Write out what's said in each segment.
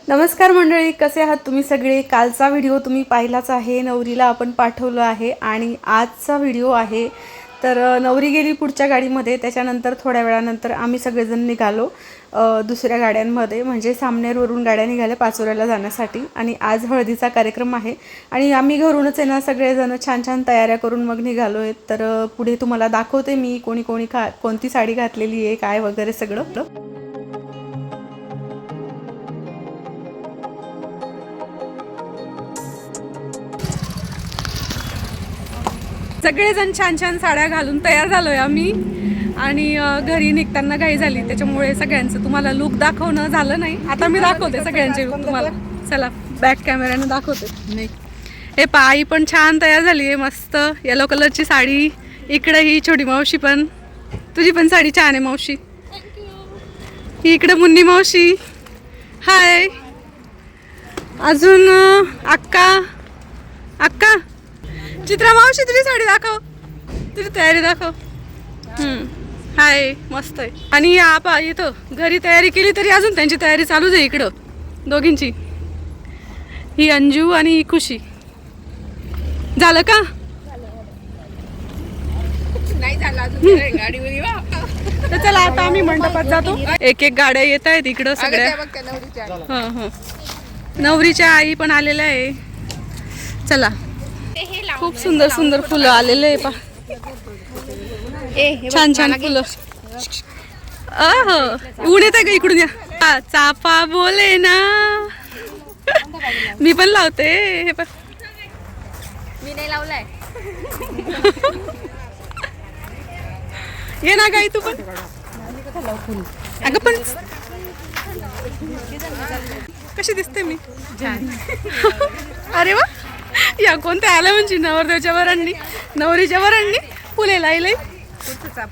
नमस्कार मंडळी, कसे आहात तुम्ही सगळे। कालचा व्हिडिओ तुम्ही पाहिलाच आहे, नवरीला आपण पाठवलं आहे आणि आजचा व्हिडिओ आहे। तर नवरी गेली पुढच्या गाडीमध्ये, त्याच्यानंतर थोड्या वेळानंतर आम्ही सगळेजण निघालो दुसऱ्या गाड्यांमध्ये, म्हणजे सामनेरवरून गाड्या निघाल्या पाचोऱ्याला जाण्यासाठी। आणि आज हळदीचा कार्यक्रम आहे आणि आम्ही घरूनच आहे ना सगळेजण छान छान तयाऱ्या करून मग निघालो आहेत। तर पुढे तुम्हाला दाखवते मी कोणी कोणी कोणती साडी घातलेली आहे काय वगैरे सगळं। सगळेजण छान छान साड्या घालून तयार झालोय आम्ही आणि घरी निघताना घाई झाली, त्याच्यामुळे सगळ्यांचं तुम्हाला लुक दाखवणं झालं नाही। आता मी दाखवते सगळ्यांचे लुक तुम्हाला, चला बॅक कॅमेऱ्याने दाखवते। हे पायी पण छान तयार झाली आहे, मस्त येलो कलरची साडी। इकडे ही छोटी मावशी पण, तुझी पण साडी छान आहे मावशी। इकडे मुन्नी मावशी, हाय। अजून अक्का, अक्का चित्रा मावशी तुझी साडी दाखव, तुझी तयारी दाखव। हाय, मस्त आहे। आणि या इथं घरी तयारी केली तरी अजून त्यांची तयारी चालूच आहे इकडं दोघींची। ही अंजू आणि ही खुशी। झालं का? नाही झालं अजून, गाडीवर वा। तर चला आता आम्ही मंडपात जातो। एक एक गाड्या येत आहेत इकडं सगळ्या। नवरीच्या आई पण आलेल्या आहे, चला। खूप सुंदर सुंदर फुलं आलेले आहे पा, छान छान फुलं। ऊन येत आहे का इकडून? या चाफा बोले ना, मी पण लावते हे पण। मी नाही लावलाय। ये ना गाई तू पण। अगं पण कशी दिसते मी? अरे वा, या कोणत्या आल्या म्हणजे नवरदेवच्या वरांनी, नवरीच्या वरांनी फुले लायले।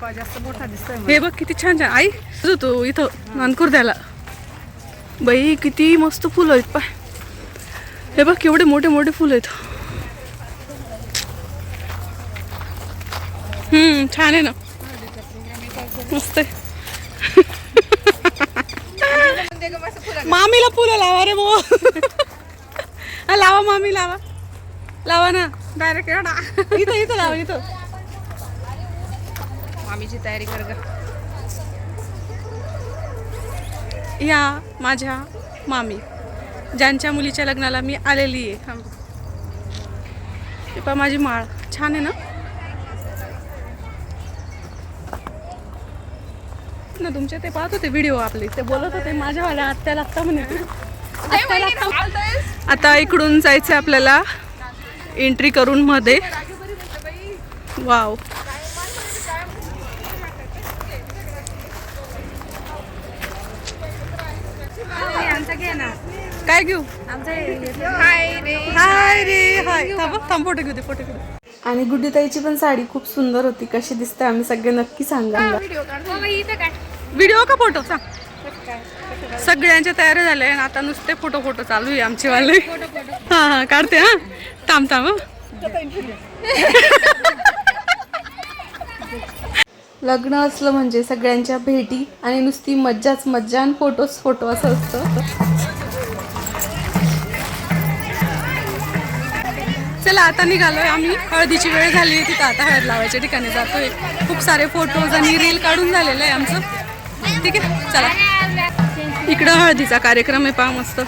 जास्त मोठा दिसतोय। हे बघ किती छान छान। आई तू इथं नानकुर्द्याला बाई किती मस्त फुलं आहेत पाय। हे बघ केवढे मोठे मोठे फुलं आहेत। छान आहे ना, मस्त आहे। मामीला फुलं लावा रे बो। लावा मामी, लावा लावा ना डायरेक्ट। इथं इथं लावा, इथं। मामीची तयारी कर ग। या माझ्या मामी, ज्यांच्या मुलीच्या लग्नाला मी आलेली आहे। हे पहा माझी माळ छान आहे ना ना। तुमचे ते पाहत होते व्हिडिओ आपले, ते बोलत होते माझ्यावाल्या आत्या लागता म्हणे। आता इकडून जायचं आपल्याला एंट्री करून मध्ये। वाव, काय घेऊ? हाय रे, हाय। थांब फोटो घेऊ दे, फोटो घेऊ दे। आणि गुड्डीताईची पण साडी खूप सुंदर होती। कशी दिसते आम्ही सगळे नक्की सांगा। व्हिडिओ का फोटो सांग? सगळ्यांच्या तयारी झाल्या आणि आता नुसते फोटो फोटो चालू आहे आमचे वाले। हा काढते। हा थांब थांब। लग्न असलं म्हणजे सगळ्यांच्या भेटी आणि नुसती मज्जाच मज्जा आणि फोटोच फोटो असं असतं। चला आता निघालोय आम्ही, हळदीची वेळ झाली तिथं, आता हळद लावायच्या ठिकाणी जातोय। खूप सारे फोटोज आणि रील काढून झालेलं आहे आमचं, ठीक आहे चला। इकडं हळदीचा कार्यक्रम आहे पहा, मस्त।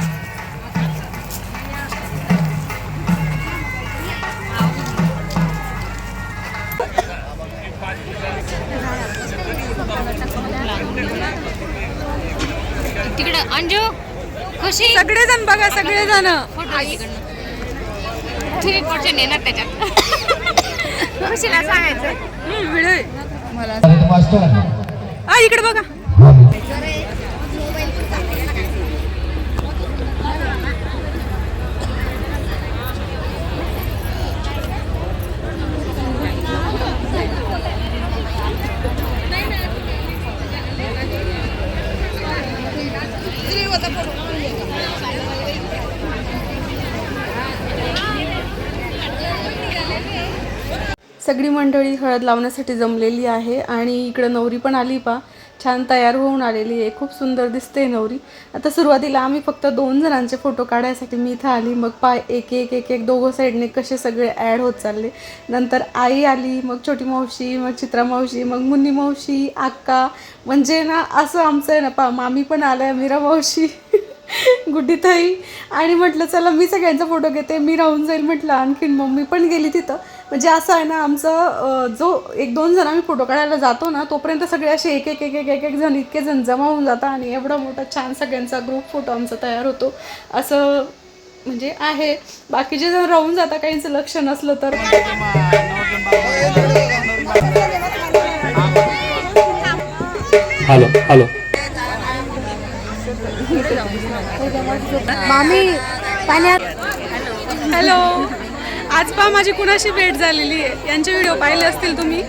तिकडे अंजू, खुशी, सगळेजण बघा, सगळेजण। येणार त्याच्यात। खुशीला सांगायचं व्हिडिओ मला इकडे बघा। सगळी मंडळी हळद लावण्यासाठी जमलेली आहे आणि इकडे नवरी पण आली पा। छान तयार होऊन आलेली आहे. खूप सुंदर दिसते नवरी. आता सुरुवातीला आम्ही फक्त 2 जणांचे फोटो काढायसाठी मी इथं आली. मग एक दोघं साईडने कसे सगळे ॲड होत चालले. नंतर आई आली, मग छोटी मावशी, मग चित्रा मावशी, मग मुन्नी मावशी, अक्का, म्हणजे ना असं आमचं आहे ना मामी पण आल्या, मीरा मावशी, गुड्डीताई. आणि म्हटलं चला मी सगळ्यांचा फोटो घेते, मी राहून जाईल म्हटलं. आणखीन मम्मी पण गेली तिथं. म्हणजे असं आहे ना आमचं जो 1-2 जण आम्ही फोटो काढायला जातो ना तोपर्यंत सगळे असे एक जण इतके जण जमा होऊन जातात आणि एवढा मोठा छान सगळ्यांचा ग्रुप फोटो आमचा तयार होतो. असं म्हणजे आहे. बाकीचे जण राहून जातात काहींचं लक्ष नसलं तर. हॅलो हॅलो मामी पाण्यात. हॅलो. आज पहा माझी कुणाशी भेट झालेली आहे. यांचे व्हिडिओ पाहिले असतील तुम्ही.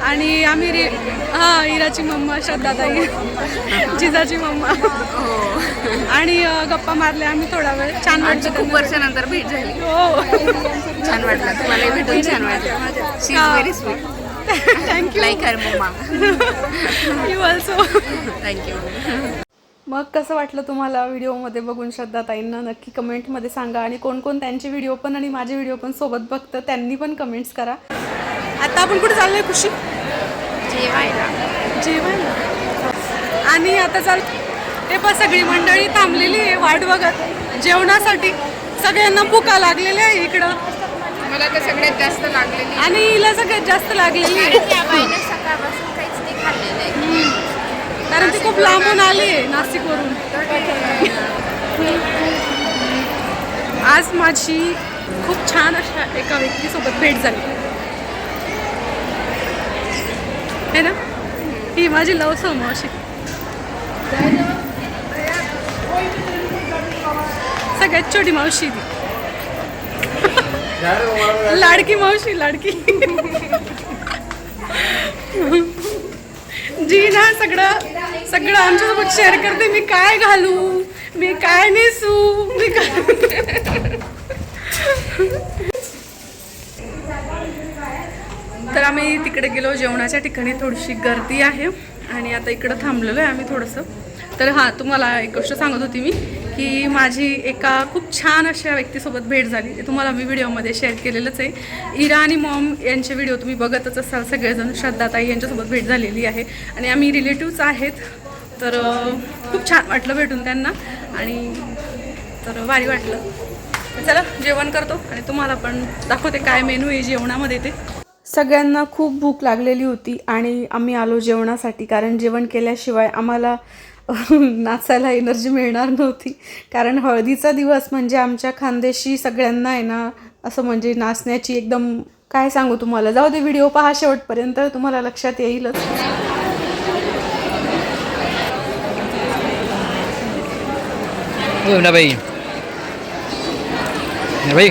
आणि आम्ही इराची मम्मा, श्रद्धाताई, जिजाची मम्मा, आणि गप्पा मारल्या आम्ही थोडा वेळ. छान वाटलं. खूप वर्षानंतर भेट झाली. हो, छान वाटलं. तुम्हाला भेटून छान वाटलं. She is very sweet. Thank you. Like her mamma. You also. Thank you. मग कसं वाटलं तुम्हाला व्हिडिओमध्ये बघून श्रद्धाताईंना नक्की कमेंटमध्ये सांगा. आणि कोण कोण त्यांचे व्हिडिओ पण आणि माझे व्हिडिओ पण सोबत बघतं त्यांनी पण कमेंट्स करा. आता आपण कुठे चाललो आहे खुशी? जेवायला. आणि आता ते पण सगळी मंडळी थांबलेली आहे वाट बघत जेवणासाठी. सगळ्यांना भुका लागलेल्या आहे इकडं. मला तर सगळ्यात जास्त लागलेली. आणि हिला सगळ्यात जास्त लागलेली आहे सकाळपासून काहीच नाही खाल्लेलं आहे. कारण ती खूप लांबून आली आहे नाशिकवरून. आज माझी खूप छान अशा एका व्यक्तीसोबत भेट झाली है ना. ही माझी लव मावशी, सगळ्यात छोटी मावशी ती. लाडकी मावशी, लाडकी जी ना सगळं आमच्यासोबत शेअर करते. मी काय घालू, मी काय नेसू, मी काय. तर आम्ही तिकडे गेलो जेवणाच्या ठिकाणी. थोडीशी गर्दी आहे आणि आता इकडं थांबलेलो आहे आम्ही थोडंसं. तर हां, तुम्हाला एक गोष्ट सांगत होती मी की माझी एका खूप छान अशा व्यक्तीसोबत भेट झाली. ते तुम्हाला मी व्हिडिओमध्ये शेअर केलेलंच आहे. इरा आणि मॉम यांचे व्हिडिओ तुम्ही बघतच असाल सगळेजण. श्रद्धाताई यांच्यासोबत भेट झालेली आहे आणि आम्ही रिलेटिव्हच आहेत. तर खूप छान वाटलं भेटून त्यांना आणि तर भारी वाटलं. चला जेवण करतो आणि तुम्हाला पण दाखवते काय मेनू आहे जेवणामध्ये ते. सगळ्यांना खूप भूक लागलेली होती आणि आम्ही आलो जेवणासाठी. कारण जेवण केल्याशिवाय आम्हाला नाचायला एनर्जी मिळणार नव्हती. कारण हळदीचा दिवस म्हणजे आमच्या खानदेशी सगळ्यांना आहे ना असं म्हणजे नाचण्याची एकदम काय सांगू तुम्हाला. जाऊ दे, व्हिडिओ पहा शेवटपर्यंत, तुम्हाला लक्षात येईलच. बाई बाई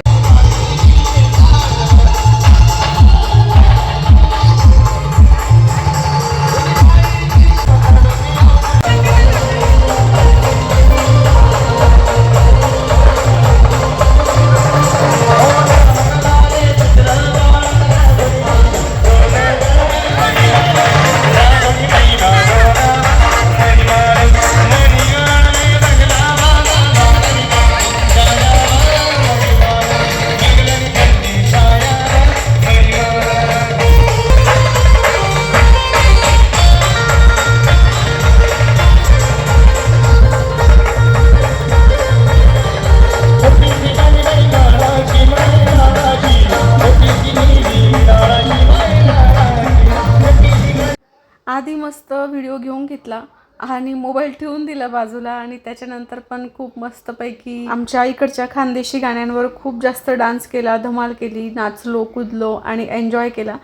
आधी मस्त व्हिडिओ घेऊन घेतला आणि मोबाईल ठेवून दिला बाजूला. आणि त्याच्यानंतर पण खूप मस्तपैकी आमच्या इकडच्या खानदेशी गाण्यांवर खूप जास्त डान्स केला, धमाल केली, नाचलो, कुदलो आणि एन्जॉय केला.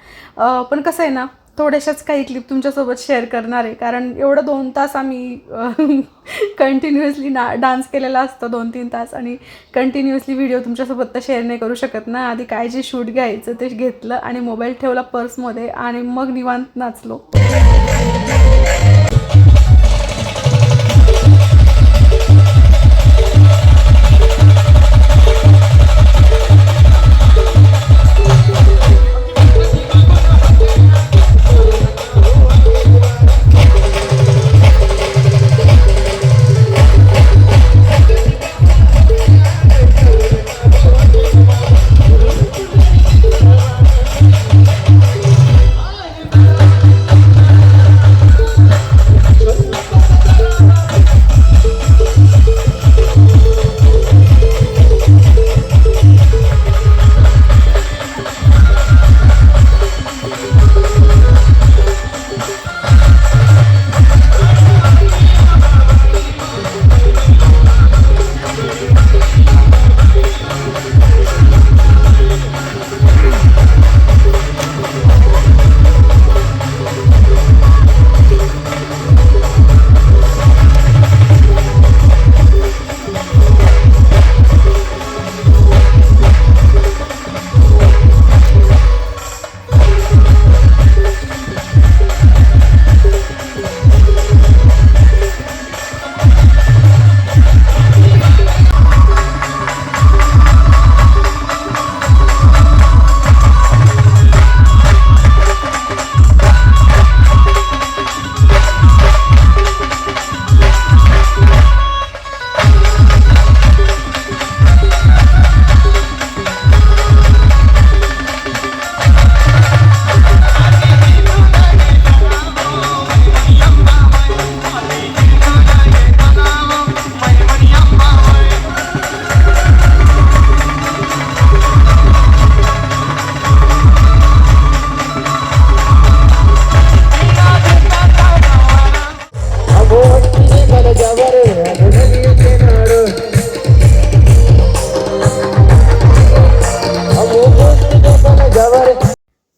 पण कसं आहे ना, थोड्याशाच काही क्लिप तुमच्यासोबत शेअर करणार आहे. कारण एवढं 2 तास आम्ही कंटिन्युअसली डान्स केलेला असतो, 2-3 तास. आणि कंटिन्युअसली व्हिडिओ तुमच्यासोबत तर शेअर नाही करू शकत ना. आधी काय जे शूट घ्यायचं ते घेतलं आणि मोबाईल ठेवला पर्समध्ये आणि मग निवांत नाचलो.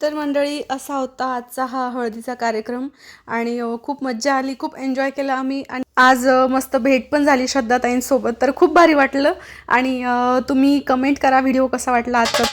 तर मंडळी असा होता आजचा हा हळदीचा कार्यक्रम आणि खूप मज्जा आली, खूप एन्जॉय केलं आम्ही. आणि आज मस्त भेट पण झाली श्रद्धाताईंसोबत, तर खूप भारी वाटलं. आणि तुम्ही कमेंट करा व्हिडिओ कसा वाटला आजचा.